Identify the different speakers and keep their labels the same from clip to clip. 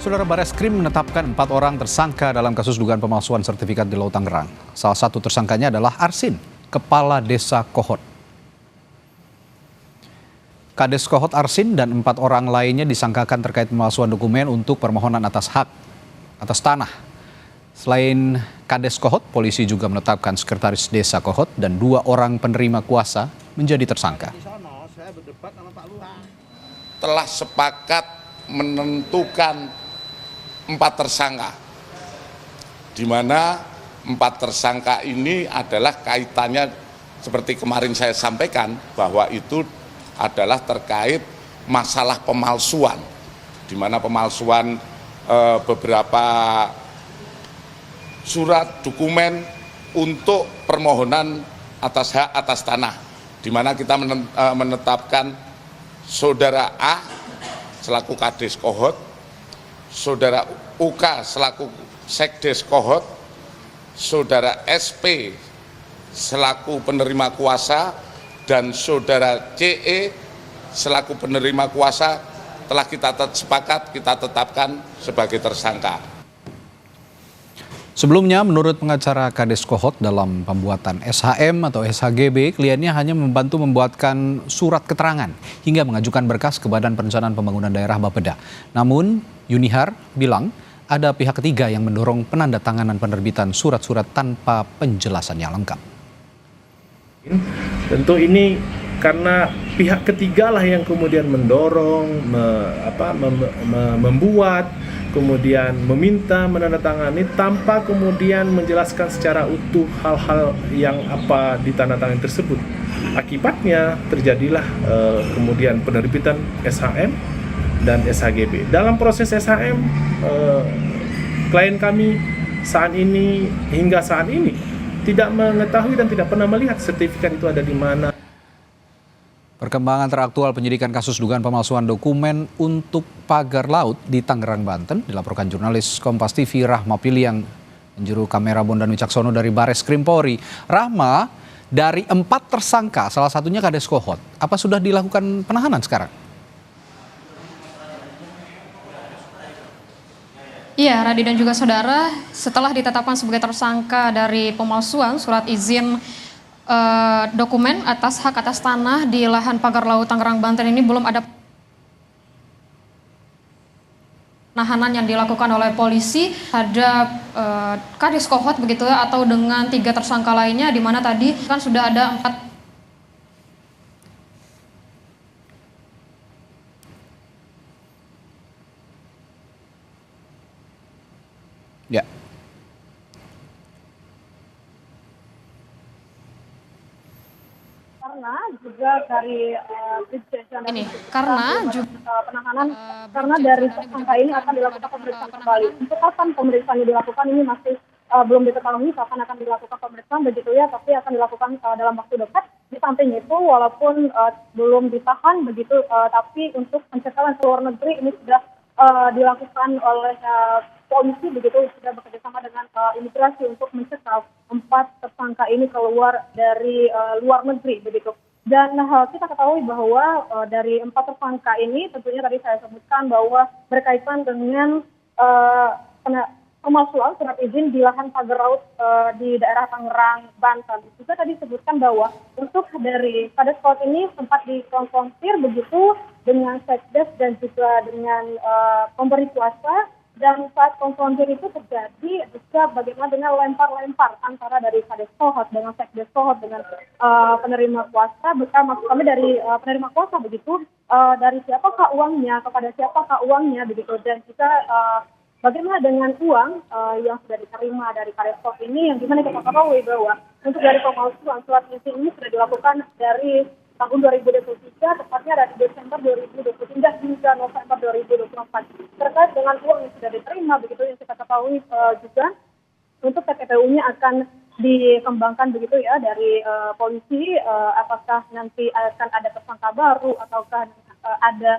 Speaker 1: Saudara, Bareskrim menetapkan 4 orang tersangka dalam kasus dugaan pemalsuan sertifikat di Laut Tangerang. Salah satu tersangkanya adalah Arsin, Kepala Desa Kohot. Kades Kohot Arsin dan 4 orang lainnya disangkakan terkait pemalsuan dokumen untuk permohonan atas hak atas tanah. Selain Kades Kohot, polisi juga menetapkan Sekretaris Desa Kohot dan 2 orang penerima kuasa menjadi tersangka.
Speaker 2: Telah sepakat menentukan 4 tersangka, di mana 4 tersangka ini adalah kaitannya seperti kemarin saya sampaikan bahwa itu adalah terkait masalah pemalsuan, di mana pemalsuan beberapa surat dokumen untuk permohonan atas hak atas tanah, di mana kita menetapkan Saudara A selaku Kades Kohot, Saudara UK selaku Sekdes Kohot, Saudara SP selaku penerima kuasa, dan Saudara CE selaku penerima kuasa telah kita sepakat kita tetapkan sebagai tersangka.
Speaker 1: Sebelumnya, menurut pengacara Kades Kohot, dalam pembuatan SHM atau SHGB, kliennya hanya membantu membuatkan surat keterangan hingga mengajukan berkas ke Badan Perencanaan Pembangunan Daerah Bapeda. Namun, Yunihar bilang ada pihak ketiga yang mendorong penandatanganan penerbitan surat-surat tanpa penjelasan yang lengkap.
Speaker 3: Tentu ini karena pihak ketiga lah yang kemudian mendorong, membuat, kemudian meminta menandatangani tanpa kemudian menjelaskan secara utuh hal-hal yang apa ditandatangani tersebut. Akibatnya terjadilah kemudian penerbitan SHM dan SHGB. Dalam proses SHM, klien kami hingga saat ini tidak mengetahui dan tidak pernah melihat sertifikat itu ada di mana.
Speaker 1: Perkembangan teraktual penyidikan kasus dugaan pemalsuan dokumen untuk pagar laut di Tangerang, Banten dilaporkan jurnalis Kompas TV Rahma Piliang dan juru kamera Bondan Wicaksono dari Bareskrim Polri. Rahma, dari 4 tersangka, salah satunya Kades Kohot, apa sudah dilakukan penahanan sekarang?
Speaker 4: Iya, Radi dan juga saudara, setelah ditetapkan sebagai tersangka dari pemalsuan surat izin dokumen atas hak atas tanah di lahan pagar laut Tangerang, Banten ini belum ada penahanan yang dilakukan oleh polisi terhadap Kades Kohot begitu ya, atau dengan 3 tersangka lainnya, di mana tadi kan sudah ada 4
Speaker 1: Ya.
Speaker 5: Karena juga dari
Speaker 4: ini karena juga
Speaker 5: penahanan karena dari tersangka ini akan dilakukan pemeriksaan kembali. Untuk kapan pemeriksaan dilakukan ini masih belum diketahui kapan akan dilakukan pemeriksaan begitu ya, tapi akan dilakukan dalam waktu dekat. Di samping itu walaupun belum ditahan begitu, tapi untuk pencekalan ke luar negeri ini sudah dilakukan oleh polisi begitu, sudah bekerjasama dengan imigrasi untuk mencekal 4 tersangka ini keluar dari luar negeri begitu. Dan kita ketahui bahwa dari 4 tersangka ini tentunya tadi saya sebutkan bahwa berkaitan dengan pemalsuan surat izin di lahan pagar laut di daerah Tangerang, Banten. Juga tadi disebutkan bahwa untuk dari Kades Kohot ini sempat dikonfrontir begitu dengan Sekdes dan juga dengan pemberi kuasa. Dan saat konfrontir itu terjadi juga bagaimana dengan lempar-lempar antara dari Kades Kohot dengan Sekdes Kohot dengan penerima kuasa, maksud kami dari penerima kuasa begitu, dari siapakah uangnya, kepada siapakah uangnya begitu, dan juga bagaimana dengan uang yang sudah diterima dari Kades Kohot ini, yang dimana kita ketahui bahwa untuk dari pemalsuan surat izin ini sudah dilakukan dari tahun 2023, tepatnya dari Desember 2023 hingga November 2024. Terkait dengan uang yang sudah diterima, begitu yang kita ketahui juga untuk TPPU-nya akan dikembangkan begitu ya dari polisi, apakah nanti akan ada tersangka baru ataukah ada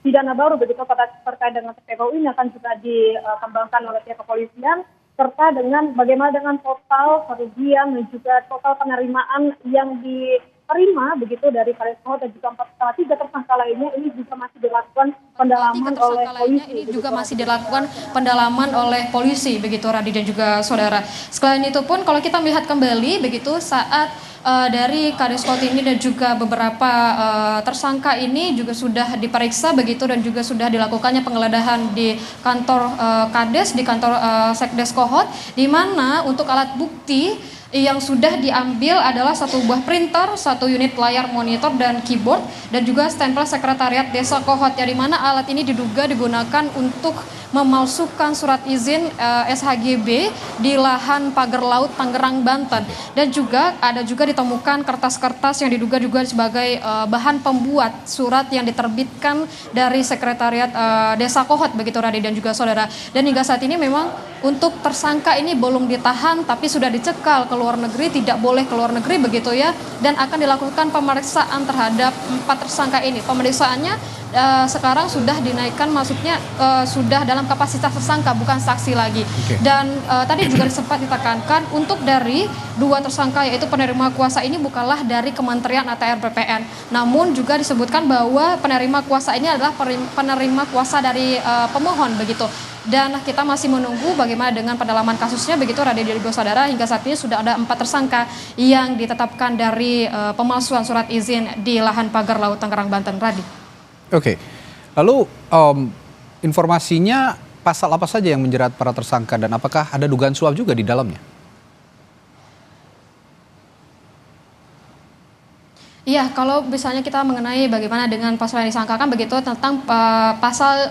Speaker 5: pidana baru begitu terkait dengan TPPU ini akan juga dikembangkan oleh pihak kepolisian. serta dengan bagaimana dengan total kerugian dan juga total penerimaan yang diterima begitu dari Kades Kohot dan juga 3 tersangka lainnya, ini juga masih dilakukan pendalaman
Speaker 4: tiga
Speaker 5: oleh
Speaker 4: tersangka lainnya
Speaker 5: polisi.
Speaker 4: ini juga masih dilakukan pendalaman oleh polisi begitu Radi dan juga saudara. Selain itu pun kalau kita melihat kembali begitu saat dari Kadeskot ini dan juga beberapa tersangka ini juga sudah diperiksa begitu dan juga sudah dilakukannya penggeledahan di kantor Kades, di kantor Sekdes Kohot, di mana untuk alat bukti yang sudah diambil adalah satu buah printer, satu unit layar monitor dan keyboard, dan juga stempel sekretariat desa Kohot, yang dimana alat ini diduga digunakan untuk memalsukan surat izin SHGB di lahan pagar laut Tangerang, Banten. Dan juga ada juga ditemukan kertas-kertas yang diduga juga sebagai bahan pembuat surat yang diterbitkan dari sekretariat desa Kohot begitu Radi dan juga saudara. Dan hingga saat ini memang untuk tersangka ini belum ditahan tapi sudah dicekal ke luar negeri, tidak boleh ke luar negeri begitu ya, dan akan dilakukan pemeriksaan terhadap 4 tersangka ini. Pemeriksaannya sekarang sudah dinaikkan, maksudnya sudah dalam kapasitas tersangka bukan saksi lagi. Dan tadi juga sempat ditekankan untuk dari 2 tersangka yaitu penerima kuasa ini bukanlah dari Kementerian ATR BPN, namun juga disebutkan bahwa penerima kuasa ini adalah penerima kuasa dari pemohon begitu. Dan kita masih menunggu bagaimana dengan pendalaman kasusnya begitu Radi dan juga saudara. Hingga saat ini sudah ada 4 tersangka yang ditetapkan dari pemalsuan surat izin di lahan pagar laut Tangerang, Banten. Radi.
Speaker 1: Oke, lalu informasinya pasal apa saja yang menjerat para tersangka dan apakah ada dugaan suap juga di dalamnya?
Speaker 4: Iya, kalau misalnya kita mengenai bagaimana dengan pasal yang disangkakan begitu tentang pasal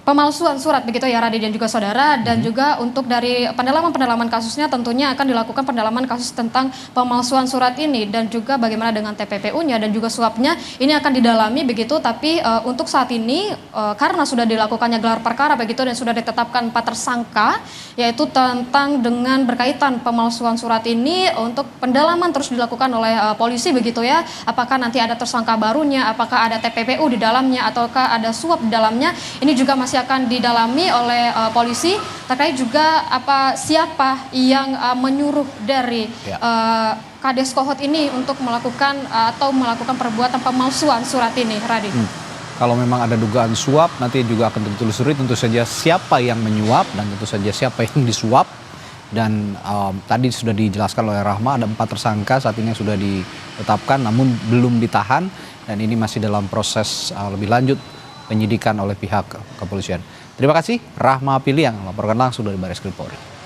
Speaker 4: pemalsuan surat begitu ya Radi dan juga saudara. Dan juga untuk dari pendalaman kasusnya tentunya akan dilakukan pendalaman kasus tentang pemalsuan surat ini dan juga bagaimana dengan TPPU-nya dan juga suapnya ini akan didalami begitu. Tapi untuk saat ini karena sudah dilakukannya gelar perkara begitu dan sudah ditetapkan 4 tersangka yaitu tentang dengan berkaitan pemalsuan surat ini, untuk pendalaman terus dilakukan oleh polisi begitu ya. Apakah nanti ada tersangka barunya, apakah ada TPPU di dalamnya ataukah ada suap di dalamnya, ini juga masih akan didalami oleh polisi terkait juga siapa yang menyuruh dari Kades Kohot ini untuk melakukan perbuatan pemalsuan surat ini, Radi.
Speaker 1: Kalau memang ada dugaan suap, nanti juga akan ditelusuri tentu saja siapa yang menyuap dan tentu saja siapa yang disuap. Dan tadi sudah dijelaskan oleh Rahma ada 4 tersangka saat ini yang sudah ditetapkan namun belum ditahan dan ini masih dalam proses lebih lanjut penyidikan oleh pihak kepolisian. Terima kasih Rahma Piliang melaporkan langsung dari Baris Krim Polri.